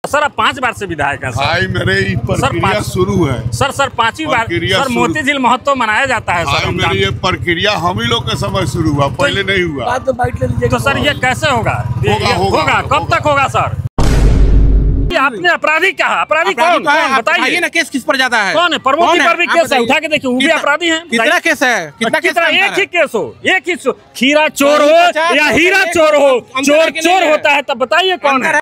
Sir आप 5 बार से विधायक हैं भाई मेरे प्रक्रिया शुरू है सर 5वीं बार सर मोती झील महोत्सव मनाया जाता है सर। मेरी ये प्रक्रिया हम ही लोग के समय शुरू हुआ, पहले नहीं हुआ। तो सर ये कैसे होगा? होगा कब तक होगा सर? आपने अपराधी कहा, अपराधी कौन बताइए ना। केस किस पर जाता है? कौन है? प्रमोद पर भी केस है, उठा के देखिए, वो भी अपराधी हैं। कितना केस है? कितना? एक ही केस हो, एक ही खीरा चोर हो या हीरा चोर हो, चोर होता है तब बताइए कौन है।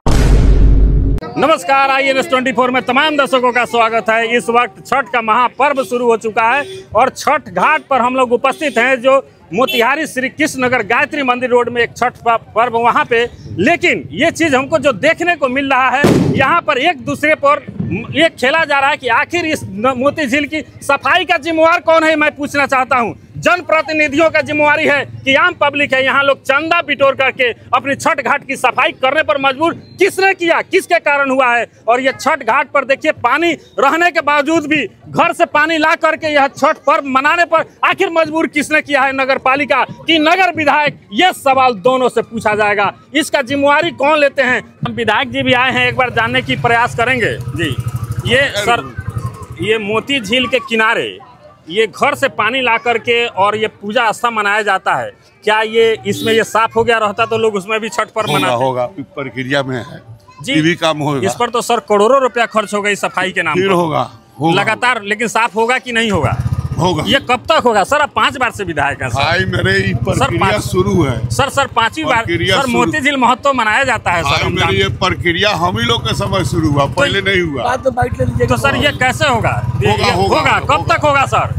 नमस्कार, INS24 में तमाम दर्शकों का स्वागत है। इस वक्त छठ का महापर्व शुरू हो चुका है और छठ घाट पर हम लोग उपस्थित हैं, जो मोतिहारी श्री कृष्ण नगर गायत्री मंदिर रोड में एक छठ पर्व वहाँ पे। लेकिन ये चीज़ हमको जो देखने को मिल रहा है, यहाँ पर एक दूसरे पर ये खेला जा रहा है कि आखिर इस मोती झील की सफाई का जिम्मेवार कौन है। मैं पूछना चाहता हूँ, जनप्रतिनिधियों का जिम्मेवारी है कि आम पब्लिक है? यहाँ लोग चंदा बिटोर करके अपनी छठ घाट की सफाई करने पर मजबूर किसने किया, किसके कारण हुआ है? और ये छठ घाट पर देखिए, पानी रहने के बावजूद भी घर से पानी ला करके यह छठ पर्व मनाने पर आखिर मजबूर किसने किया है? नगर पालिका कि नगर विधायक? ये सवाल दोनों से पूछा जाएगा। इसका जिम्मेवारी कौन लेते हैं? हम विधायक जी भी आए हैं, एक बार जानने की प्रयास करेंगे जी। ये सर, ये मोती झील के किनारे ये घर से पानी ला करके और ये पूजा आस्था मनाया जाता है, क्या ये इसमें ये साफ हो गया रहता तो लोग उसमें भी छठ पर्व मनाते? होगा, प्रक्रिया में है जी, भी काम होगा। इस पर तो सर करोड़ों रुपया खर्च हो गई सफाई के नाम पर। होगा लगातार, लेकिन साफ होगा कि नहीं होगा? होगा। ये कब तक होगा सर? आप 5 बार से विधायक हैं भाई मेरे प्रक्रिया शुरू है सर। 5वीं बार सर मोती झील महोत्सव मनाया जाता है सर। मेरी ये प्रक्रिया हम ही लोग के समय शुरू हुआ, पहले नहीं हुआ। तो सर ये कैसे होगा? होगा कब तक होगा सर?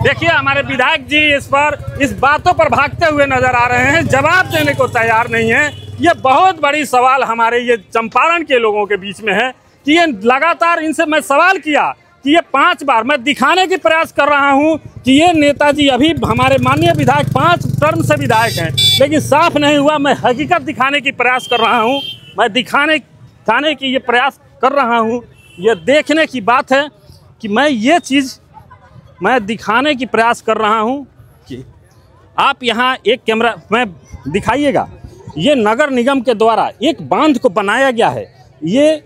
देखिए, हमारे विधायक जी इस बातों पर भागते हुए नजर आ रहे हैं, जवाब देने को तैयार नहीं है। ये बहुत बड़ी सवाल हमारे ये चंपारण के लोगों के बीच में है कि ये लगातार इनसे मैं सवाल किया कि ये 5 बार मैं दिखाने की प्रयास कर रहा हूं कि ये नेताजी अभी हमारे माननीय विधायक 5 टर्म से विधायक हैं, लेकिन साफ नहीं हुआ। मैं हकीकत दिखाने की प्रयास कर रहा हूं, मैं दिखाने की ये प्रयास कर रहा हूं। ये देखने की बात है कि मैं दिखाने की प्रयास कर रहा हूं कि आप यहाँ एक कैमरा में दिखाइएगा। ये नगर निगम के द्वारा एक बांध को बनाया गया है। ये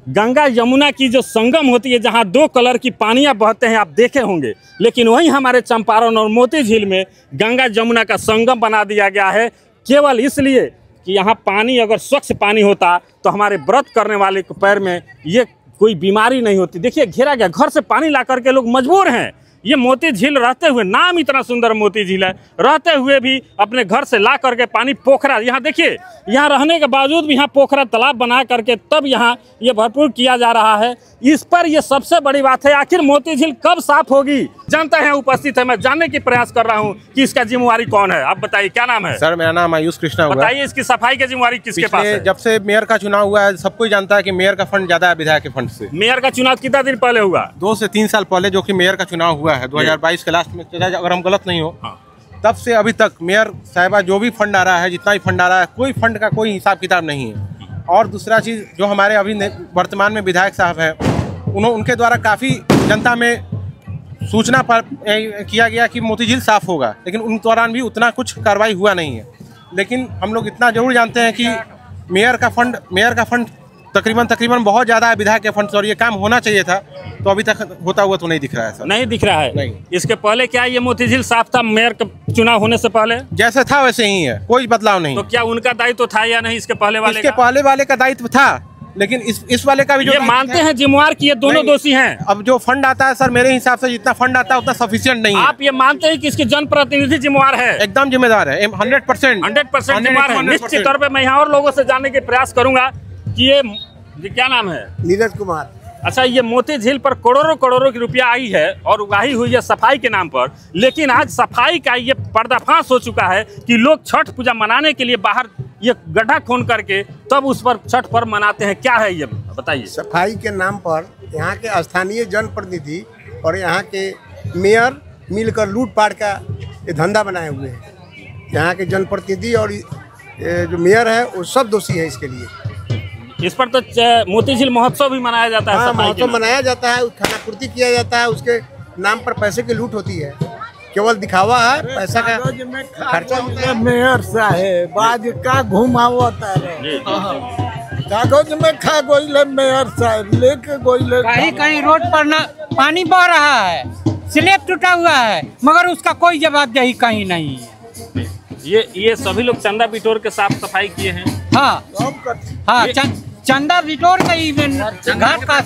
गंगा यमुना की जो संगम होती है, जहाँ 2 कलर की पानियाँ बहते हैं, आप देखे होंगे। लेकिन वहीं हमारे चंपारण और मोती झील में गंगा यमुना का संगम बना दिया गया है, केवल इसलिए कि यहाँ पानी अगर स्वच्छ पानी होता तो हमारे व्रत करने वाले के पैर में ये कोई बीमारी नहीं होती। देखिए, घेरा गया, घर से पानी ला करके लोग मजबूर हैं। ये मोती झील रहते हुए, नाम इतना सुंदर मोती झील है, रहते हुए भी अपने घर से ला करके पानी पोखरा, यहाँ देखिए, यहाँ रहने के बावजूद भी यहाँ पोखरा तालाब बना करके तब यहाँ ये भरपूर किया जा रहा है। इस पर ये सबसे बड़ी बात है, आखिर मोती झील कब साफ होगी? जनता यहाँ उपस्थित है, मैं जानने की प्रयास कर रहा हूँ कि इसका जिम्मेवारी कौन है। आप बताइए, क्या नाम है? सर मेरा नाम आयुष कृष्णा हुआ। बताइए, इसकी सफाई की जिम्मेवारी किसके पास है? जब से मेयर का चुनाव हुआ है, सबको जानता है कि मेयर का फंड ज्यादा है विधायक के फंड से। मेयर का चुनाव कितना दिन पहले हुआ? 2 से 3 साल पहले, जो कि मेयर का चुनाव हुआ है 2022 के लास्ट में, अगर हम गलत नहीं हो। तब से अभी तक मेयर साहिबा जो भी फंड आ रहा है, जितना भी फंड आ रहा है, कोई फंड का कोई हिसाब किताब नहीं है। और दूसरा चीज़, जो हमारे अभी वर्तमान में विधायक साहब हैं, उनके द्वारा काफ़ी जनता में सूचना पर किया गया कि मोती झील साफ होगा, लेकिन उन दौरान भी उतना कुछ कार्रवाई हुआ नहीं है। लेकिन हम लोग इतना जरूर जानते हैं कि मेयर का फंड तकरीबन बहुत ज़्यादा है विधायक के फंड से, और ये काम होना चाहिए था, तो अभी तक होता हुआ तो नहीं दिख रहा है सर। नहीं दिख रहा है? नहीं। इसके पहले क्या ये मोती झील साफ था? मेयर का चुनाव होने से पहले जैसे था वैसे ही है, कोई बदलाव नहीं। तो क्या उनका दायित्व था या नहीं? इसके पहले वाले का दायित्व था, लेकिन इस वाले का भी जो मानते हैं जिम्मेवार कि ये दोनों दोषी हैं। अब जो फंड आता है सर, मेरे हिसाब से जितना फंड आता है उतना सफिशिएंट नहीं है। आप ये मानते हैं कि इसके जनप्रतिनिधि जिम्मेवार है? एकदम जिम्मेदार है, 100% जिम्मेदार है। निश्चित तौर पर मैं यहाँ और लोगों से जानने के प्रयास करूंगा कि ये क्या नाम है? नीरज कुमार। अच्छा, ये मोती झील पर करोड़ों की रुपया आई है और उगाही हुई है सफाई के नाम पर, लेकिन आज सफाई का ये पर्दाफाश हो चुका है कि लोग छठ पूजा मनाने के लिए बाहर ये गड्ढा खोन करके तब उस पर छठ पर्व मनाते हैं। क्या है ये, बताइए। सफाई के नाम पर यहाँ के स्थानीय जनप्रतिनिधि और यहाँ के मेयर मिलकर लूटपाट का ये धंधा बनाए हुए हैं। यहाँ के जनप्रतिनिधि और जो मेयर है वो सब दोषी है इसके लिए। इस पर तो मोती झील महोत्सव भी मनाया जाता है। हाँ, महोत्सव मनाया जाता है, खानापूर्ति किया जाता है, उसके नाम पर पैसे की लूट होती है, केवल दिखावा है, पैसा का खर्चा होता है। मेयर साहेब आज का घुमावता है। कागज में खा गोइले मेयर साहब लेके गोइले। कहीं रोड पर ना पानी बह रहा है, स्लैब टूटा हुआ है, मगर उसका कोई जवाबदेही कहीं नहीं है। ये सभी लोग चंदा बिटोर के साफ सफाई किए हैं। हाँ, चंदा बिटोर का ही घाट का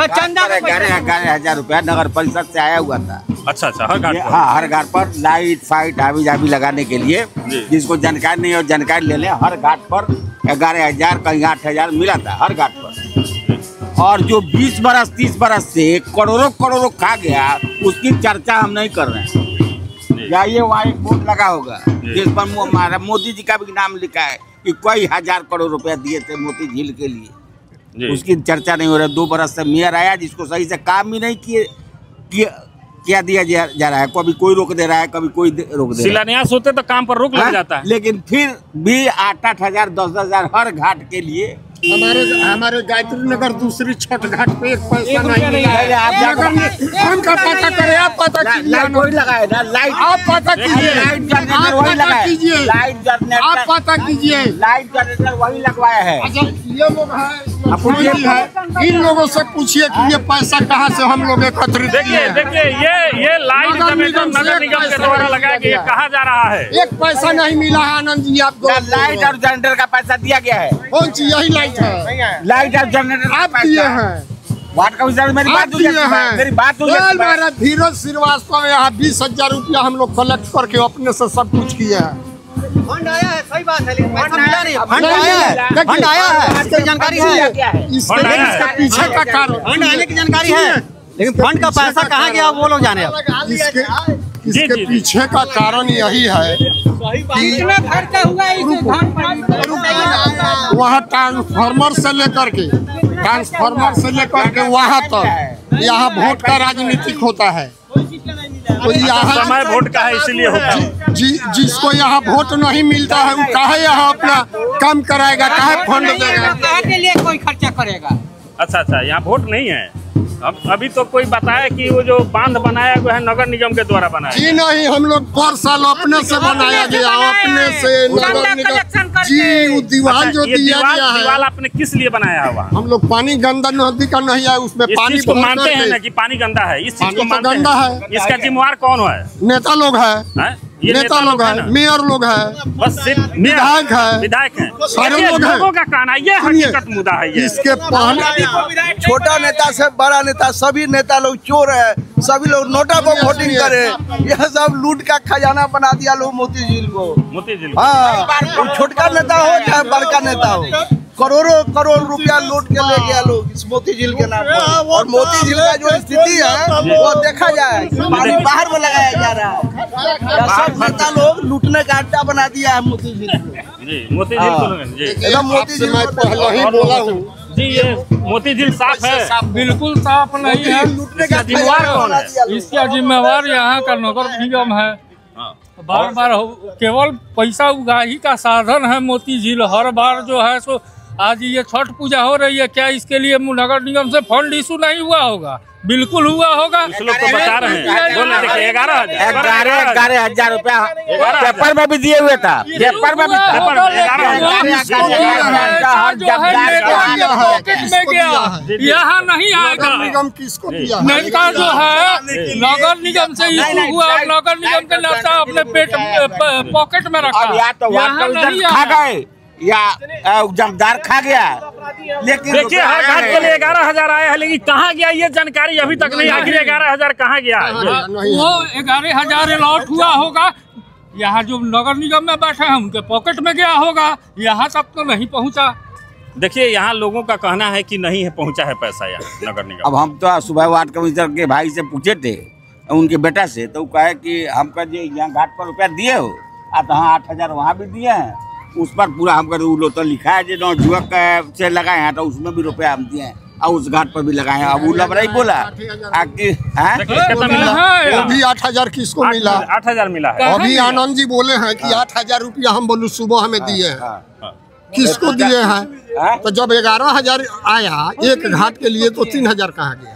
चंदा 11,000 रुपया नगर परिषद से आया हुआ था। अच्छा, हर घाट पर? हाँ, हर घाट पर लाइट फाइट हावी जावी लगाने के लिए, जिसको जानकारी नहीं और जानकारी ले लें। हर घाट पर 11,000 कहीं 8,000 मिला था हर घाट पर। और जो 20 बरस 30 बरस से करोड़ों खा गया, उसकी चर्चा हम नहीं कर रहे हैं। या ये वहाँ एक बोर्ड लगा होगा जिस पर हमारा मोदी जी का भी नाम लिखा है कि कई 1000 करोड़ रुपया दिए थे मोती झील के लिए, उसकी चर्चा नहीं हो रही। 2 बरस से मेयर आया जिसको सही से काम भी नहीं किया दिया जा रहा है। कभी कोई रोक दे रहा है, कभी कोई रोक दे। शिलान्यास होते तो काम पर रोक लग जाता है, लेकिन फिर भी 8,000 10,000 हर घाट के लिए। हमारे गायत्री नगर दूसरी छठ घाट पे 1 पैसा नहीं है। आप पता करें, आप पता कीजिए। वही लगाए ना लाइट, आप पता कीजिए, लाइट जनरेटर वही लगाया, लाइट जनरेटर आप पता कीजिए, लाइट जनरेटर वही लगवाया है। अच्छा, ये लोग हैं, इन लोगों से पूछिए कि ये पैसा कहाँ से हम लोग एकत्रित किए। देखिए ये लाइट नगर निगम के द्वारा लगाया गया, कहा जा रहा है 1 पैसा नहीं मिला है। आनंद जी, आपको लाइट और जनरेटर का पैसा दिया गया है। कौन सी यही लाइट है? लाइट और जनरेटर आप दिए हैं। वार्ड कमिश्नर मेरी बात धीरज श्रीवास्तव यहाँ 20,000 रुपया हम लोग कलेक्ट करके अपने से सब कुछ किया है। फंड आया है, सही बात है, लेकिन पैसा मिला नहीं। फंड आया है, इसकी जानकारी है। इसके पीछे का कारण फंड आने की जानकारी है, लेकिन फंड का पैसा कहाँ गया वो लोग जाने। इसके पीछे का कारण यही है कितना खर्चा हुआ वहाँ ट्रांसफार्मर से लेकर के वहाँ तक यहाँ वोट का राजनीतिक होता है। तो यहाँ समय वोट का है, इसीलिए होता है। जिसको यहाँ वोट नहीं मिलता है वो काहे यहाँ अपना काम कराएगा, काहे फंड देगा, कहाँ के लिए कोई खर्चा करेगा। अच्छा, यहाँ वोट नहीं है। अभी तो कोई बताया कि वो जो बांध बनाया गया है नगर निगम के द्वारा बनाया। जी नहीं, हम लोग पर साल अपने से बनाया गया, अपने से नगर निगम जी। वो दीवार जो दिया गया है, दीवार आपने किस लिए बनाया है? हम लोग पानी गंदा नदी का नहीं है, उसमें पानी को मानते हैं ना कि पानी गंदा है, इस चीज को मानते गंदा है। इसका जिम्मेवार कौन है? नेता लोग है, नेता लोग है, मेयर लोग है, बस सिर्फ विधायक है, सारे लोग हैं। लोगों का कहना ये हकीकत मुद्दा है। ये इसके पहले छोटा नेता से बड़ा नेता सभी नेता लोग चोर है, सभी लोग नोटा पर वोटिंग करे। यह सब लूट का खजाना बना दिया लोग मोती झील को। हाँ, छोटका नेता हो चाहे बड़का नेता हो, करोड़ रुपया लूट के ले गया लोग इस मोती झील के नाम पर। और मोती झील का जो स्थिति है वो देखा जाए, पानी बाहर में लगाया जा रहा है। सब नेता लोग लूटने का अड्डा बना दिया है मोती झील को। मोती झील को मोती झील मैं पहले ही बोला हूँ जी, ये मोती झील साफ है? बिल्कुल साफ नहीं है। इसका जिम्मेवार कौन है? इसका जिम्मेवार यहाँ का नगर निगम है। बार केवल पैसा उगाही का साधन है मोती झील। हर बार जो है सो आज ये छठ पूजा हो रही है, क्या इसके लिए नगर निगम से फंड इशू नहीं हुआ होगा? बिल्कुल हुआ होगा। कुछ लोग तो बता रहे हैं, बोल रहे थे 11,000 रुपया पेपर में भी दिए हुए था। पेपर में भी यहाँ नहीं आएगा। निगम किसको दिया? नेता जो है नगर निगम से इशू हुआ और नगर निगम के नेता अपने पेट पॉकेट में रखा। यहाँ नहीं खा गए या जमदार खा गया। लेकिन देखिए हर घाट के लिए 11,000 आया है, लेकिन कहाँ गया ये जानकारी अभी तक नहीं। आखिर 11,000 कहाँ गया? वो 11,000 अलॉट हुआ होगा। यहाँ जो नगर निगम में बैठे हैं उनके पॉकेट में गया होगा, यहाँ तक तो नहीं पहुँचा। देखिए यहाँ लोगों का कहना है कि नहीं है पहुँचा है पैसा यहाँ नगर निगम। अब हम तो सुबह वार्ड कमिश्नर के भाई से पूछे थे, उनके बेटा से, तो कहे कि हमका जो यहाँ घाट पर रुपया दिए हो, हाँ 8,000 वहाँ भी दिए हैं। उस पर पूरा हमको तो लिखा है जो जुआ से लगाए हैं, तो उसमें भी रुपया हम दिए हैं और उस घाट पर भी लगाए हैं। अब वो लबड़ा ही बोला अभी 8,000 किसको मिला? 8,000 मिला है। अभी आनंद जी बोले हैं कि 8,000 रुपया हम बोलू सुबह हमें दिए हैं। किसको दिए हैं? तो जब 11,000 आया एक घाट के लिए तो 3,000 कहाँ गया?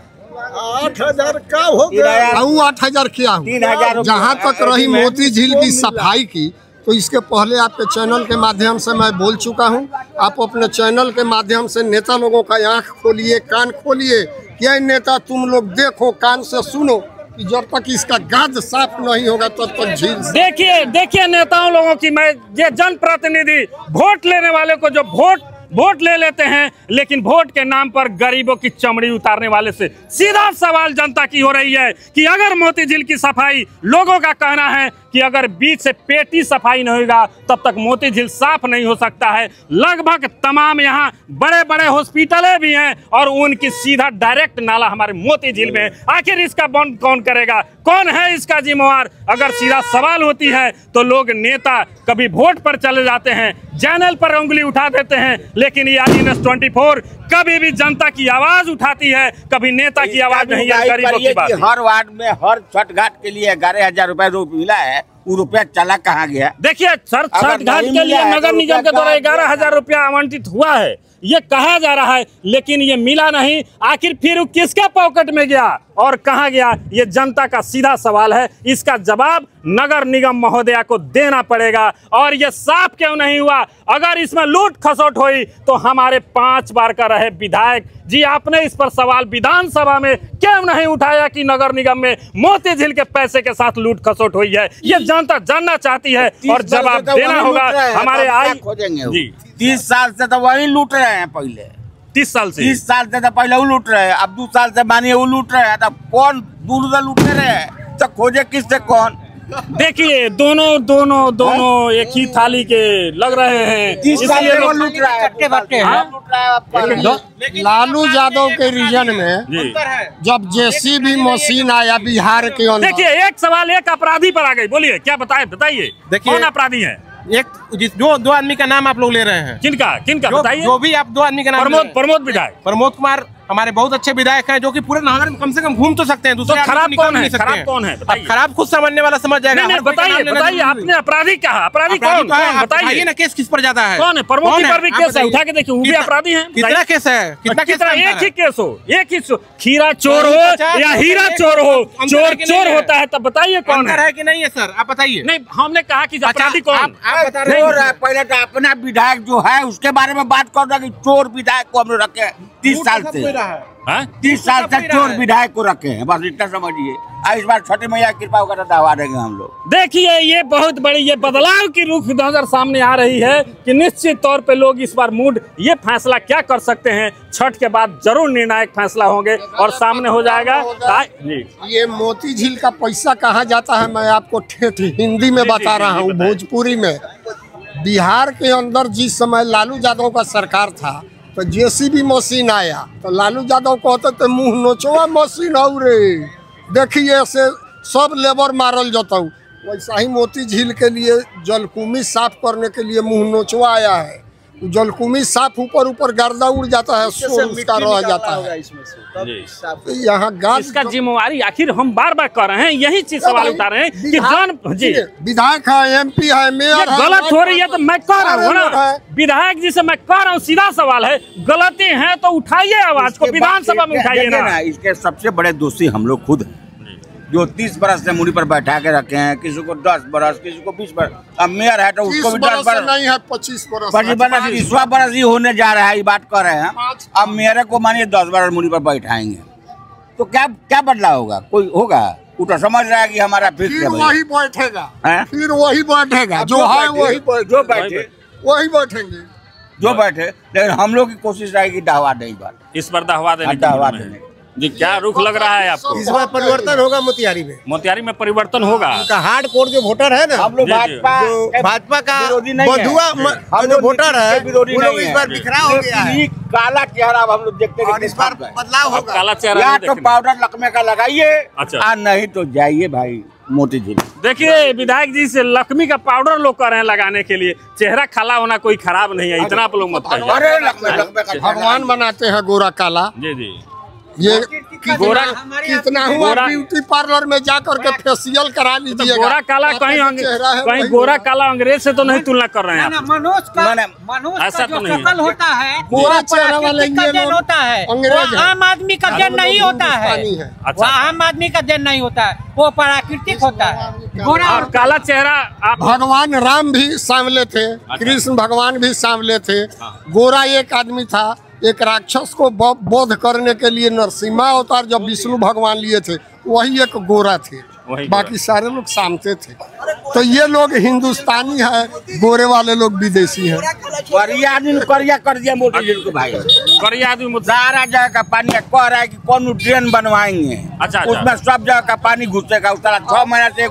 8,000 का हो गया। 8,000 क्या हुआ? जहाँ तक रही मोती झील की सफाई की, तो इसके पहले आपके चैनल के माध्यम से मैं बोल चुका हूं। आप अपने चैनल के माध्यम से नेता लोगों का आँख खोलिए, कान खोलिए। क्या नेता तुम लोग देखो, कान से सुनो कि जब तक इसका गाद साफ नहीं होगा तब तक झील। देखिए नेताओं लोगों की, मैं ये जनप्रतिनिधि वोट लेने वाले को जो वोट ले लेते हैं, लेकिन वोट के नाम पर गरीबों की चमड़ी उतारने वाले से सीधा सवाल जनता की हो रही है कि अगर मोती झील की सफाई, लोगों का कहना है कि अगर बीच से पेटी सफाई नहीं होगा तब तक मोती झील साफ नहीं हो सकता है। लगभग तमाम यहाँ बड़े बड़े हॉस्पिटलें भी हैं और उनकी सीधा डायरेक्ट नाला हमारे मोती झील में है। आखिर इसका बंद कौन करेगा? कौन है इसका जिम्मेवार? अगर सीधा सवाल होती है तो लोग नेता कभी वोट पर चले जाते हैं, चैनल पर उंगली उठा देते हैं, लेकिन ये INS24 कभी भी जनता की आवाज उठाती है, कभी नेता की आवाज नहीं है। गरीबों की बात हर वार्ड में हर छठ घाट के लिए 11,000 रुपए मिला है, वो रुपया चला कहाँ गया? देखिए छठ घाट के लिए नगर निगम के द्वारा 11,000 रुपया आवंटित हुआ है, ये कहा जा रहा है, लेकिन ये मिला नहीं। आखिर फिर किसके पॉकेट में गया और कहाँ गया, ये जनता का सीधा सवाल है। इसका जवाब नगर निगम महोदया को देना पड़ेगा। और ये साफ क्यों नहीं हुआ? अगर इसमें लूट खसोट हुई तो हमारे 5 बार का रहे विधायक जी, आपने इस पर सवाल विधानसभा में क्यों नहीं उठाया कि नगर निगम में मोती झील के पैसे के साथ लूट खसोट हुई है? ये जनता जानना चाहती है और जवाब देना होगा। हमारे जी 30 साल से तो वही लूट रहे हैं। पहले 30 साल से तो पहले वो लूट रहे हैं, अब 2 साल से मानिए वो लूट रहे हैं। तब कौन दूर लूट रहे हैं, तो खोजे किससे कौन? देखिए दोनों एक ही थाली के लग रहे हैं, इसलिए लोग लूट रहा है। लालू यादव के रीजन में जब JCB मशीन आया बिहार के अंदर, देखिए एक सवाल एक अपराधी पर आ गई, बोलिए क्या बताइए कौन अपराधी है? एक जो 2 आदमी का नाम आप लोग ले रहे हैं, किनका बताइए? जो भी आप 2 आदमी का नाम, प्रमोद विधायक, प्रमोद कुमार हमारे बहुत अच्छे विधायक हैं, जो कि पूरे नगर में कम से कम घूम तो सकते हैं। दूसरे खराब कौन है? खराब कौन है? खराब खुद समझने वाला समझ जाएगा। बताइए आपने अपराधी कहा, अपराधी कौन? बताइए ना, केस किस पर जाता है? कौन है? प्रमोद पर भी केस है, उठा के देखिए, वो भी अपराधी है। कितना केस है? कितना? एक ही केस हो, एक ही खीरा चोर हो या हीरा चोर हो, चोर होता है, तब बताइए कौन है कि नहीं है? सर आप बताइए। नहीं, हमने कहा कि अपराधी कौन? आप बता रहे हैं। पहले तो अपना विधायक जो है उसके बारे में बात कर रहा कि चोर विधायक को हमने रखे 30 साल से, 30 साल से चोर विधायक को रखे हैं, बस इतना समझिए। इस बार छठी मैया कृपा होकर दावा देंगे हम लोग। देखिए ये बहुत बड़ी ये बदलाव की रुख नजर सामने आ रही है कि निश्चित तौर पे लोग इस बार ये फैसला क्या कर सकते हैं, छठ के बाद जरूर निर्णायक फैसला होंगे और सामने हो जाएगा। जी ये मोती झील का पैसा कहाँ जाता है, मैं आपको ठेठ हिंदी में बता रहा हूँ, भोजपुरी में। बिहार के अंदर जिस समय लालू यादव का सरकार था तो JCB मशीन आया तो लालू यादव कहते थे मुँह नोचवा मशीन हो रे, देखिए से सब लेबर मारल जाता हूँ। वैसा ही मोती झील के लिए जलकुंभी साफ करने के लिए मुँह नोचवा आया है। जलकुंभी साफ ऊपर गर्दा उड़ जाता है, उसका रह जाता है। यहाँ इसका जिम्मेवारी आखिर हम बार कर रहे हैं, यही चीज सवाल उठा रहे हैं कि विधायक है, MP है, मेयर है, गलत हो रही है तो मैं कह रहा हूँ ना, विधायक जी से मैं कह रहा हूँ, सीधा सवाल है, गलती है तो उठाइए आवाज को, विधानसभा में उठाइए ना। इसके सबसे बड़े दोषी हम लोग खुद हैं, जो 30 बरस से मुड़ी पर बैठा के रखे हैं, किसी को 10 बरस, किसी को 20 बरस। अब मेयर है तो उसको भी 10 बरस नहीं है, 25 बरस, 30वां बरस ही होने जा रहा है, ये बात कर रहे हैं। अब मेयर को मानिए 10 बरस मुड़ी पर बैठाएंगे तो क्या बदलाव होगा? कोई होगा? वो तो समझ रहा है कि हमारा फिर वही बैठेगा, फिर वही बैठेगा, जो है वही जो बैठे वही बैठेंगे, जो बैठे। लेकिन हम लोग की कोशिश रहेगी दहवा देने, इस बार दहवा देने जी। क्या रुख लग रहा है आपको? इस बार परिवर्तन होगा मोतिहारी में परिवर्तन होगा। हार्ड कोर जो वोटर है ना, हम लोग भाजपा का बंधुआ जो वोटर है, विरोधी नहीं इस बार बिखराव हो गया है। काला चेहरा अब हम लोग देखते हैं, इस बार बदलाव होगा। काला चेहरा या तो पाउडर लकमे का लगाइए, अच्छा, नहीं तो जाइए भाई मोती झील। देखिए विधायक जी से लक्ष्मी का पाउडर लोग कर रहे हैं लगाने के लिए, चेहरा काला होना कोई खराब नहीं है, इतना आप लोग मत कहिए। भगवान बनाते हैं गोरा काला। जी ये कितना हुआ, ब्यूटी पार्लर में जाकर के फेशियल करा लीजिएगा। गोरा काला कहीं गोरा काला अंग्रेज से तो नहीं तुलना कर रहे हैं आप? मनोज ऐसा तो नहीं होता है, गोरा चेहरा वाले होता है, वो आम आदमी का जन नहीं होता है, वो आम आदमी का जन नहीं होता है, वो प्राकृतिक होता है। और काला चेहरा आप भगवान राम भी सांवले थे, कृष्ण भगवान भी सांवले थे। गोरा एक आदमी था, एक राक्षस को बोध करने के लिए नरसिम्हा अवतार जब विष्णु भगवान लिए थे वही एक गोरा थे, बाकी सारे लोग सामते थे। तो ये लोग हिंदुस्तानी है, गोरे वाले लोग विदेशी हैं। करिया आदमी करिया कर दिया मोदी जी को भाई, करिया आदमी सारा जगह का पानी कह रहा है कि कौन ड्रेन बनवाएंगे। अच्छा। उसमें सब जगह का पानी घुसेगा। उतना 6 महीना से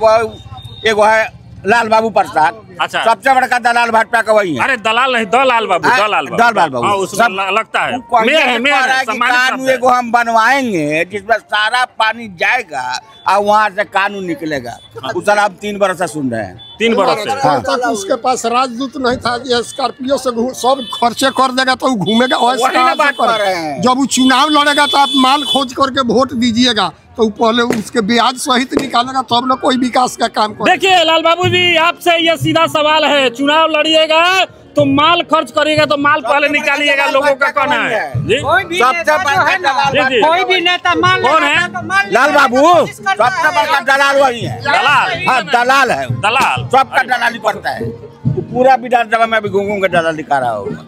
एगो है लाल बाबू प्रसाद। अच्छा। सबसे बड़का दलाल भाजपा का वही है। अरे दलाल नहीं, दलाल बाबू, दलाल बाबू। हाँ, उसमें लगता है कानून एगो हम बनवाएंगे जिसमें सारा पानी जाएगा और वहाँ से कानून निकलेगा। उस साल हम 3 बरस से सुन रहे हैं। 3 बरस से तक उसके पास राजदूत नहीं था। ये स्कॉर्पियो से सब खर्चे कर देगा तो वो घूमेगा। जब वो चुनाव लड़ेगा तो आप माल खोज करके वोट दीजिएगा तो पहले उसके ब्याज सहित निकालेगा तब ना कोई विकास का काम करेगा। देखिए लाल बाबू जी, आपसे ये सीधा सवाल है, चुनाव लड़िएगा तो माल खर्च करिएगा तो माल पहले निकालिएगा, लोगों का कहना है जी। कोई भी नेता माल कौन है? लाल बाबू सबसे बड़का दलाल वही है। दलाल? हाँ, दलाल है। दलाल सबका दलाली करता है। पूरा विधानसभा में भी घूम के दलाली दिखा रहा होगा।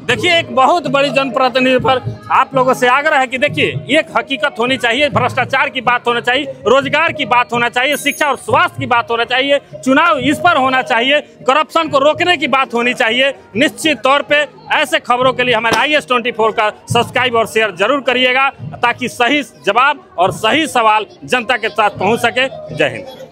देखिए, एक बहुत बड़ी जनप्रतिनिधि पर आप लोगों से आग्रह है कि देखिए, एक हकीकत होनी चाहिए, भ्रष्टाचार की बात होना चाहिए, रोजगार की बात होना चाहिए, शिक्षा और स्वास्थ्य की बात होना चाहिए, चुनाव इस पर होना चाहिए, करप्शन को रोकने की बात होनी चाहिए। निश्चित तौर पे ऐसे खबरों के लिए हमारे IS24 का सब्सक्राइब और शेयर जरूर करिएगा ताकि सही जवाब और सही सवाल जनता के साथ पहुंच सके। जय हिंद।